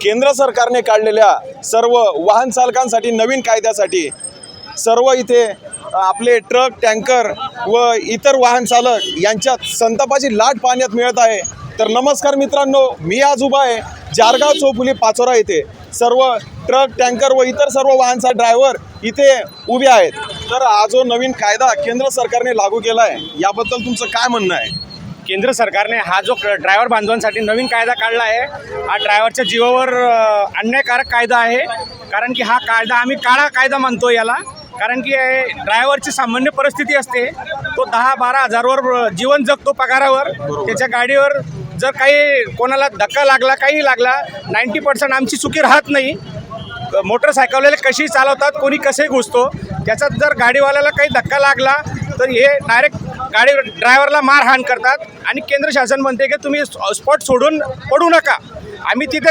केंद्र सरकारने काढलेल्या सर्व वाहन चालकांसाठी नवीन कायद्यासाठी सर्व इथे आपले ट्रक, टँकर व इतर वाहन चालक यांच्यात संतापाची लाट पाहण्यात मिळत आहे। तर नमस्कार मित्रांनो, मी आज उभा आहे जारगाव चौफुली पाचोरा येथे। सर्व ट्रक, टँकर व इतर सर्व वाहनचा ड्रायव्हर इथे उभे आहेत। तर हा जो नवीन कायदा केंद्र सरकारने लागू केला आहे याबद्दल तुमचं काय म्हणणं आहे? केंद्र सरकारने हा जो ड्रायव्हर बांधवांसाठी नवीन कायदा काढला आहे, हा ड्रायव्हरच्या जीवावर अन्यायकारक कायदा आहे। कारण की हा कायदा आम्ही काळा कायदा मानतो याला। कारण की ड्रायव्हरची सामान्य परिस्थिती असते, तो 10-12 हजारवर जीवन जगतो पगारावर। त्याच्या गाडीवर जर काही कोणाला धक्का लागला, काही लागला, 90% आमची चुकी राहत नाही। मोटरसायकलवाले कशी चालवतात, कोणी कसे घुसतो, त्याच्यात जर गाडीवाल्याला काही धक्का लागला तर हे डायरेक्ट गाडी ड्रायव्हरला मारहाण करतात। आणि केंद्र शासन म्हणते की तुम्ही स्पॉट सोडून पडू नका। आम्ही तिथे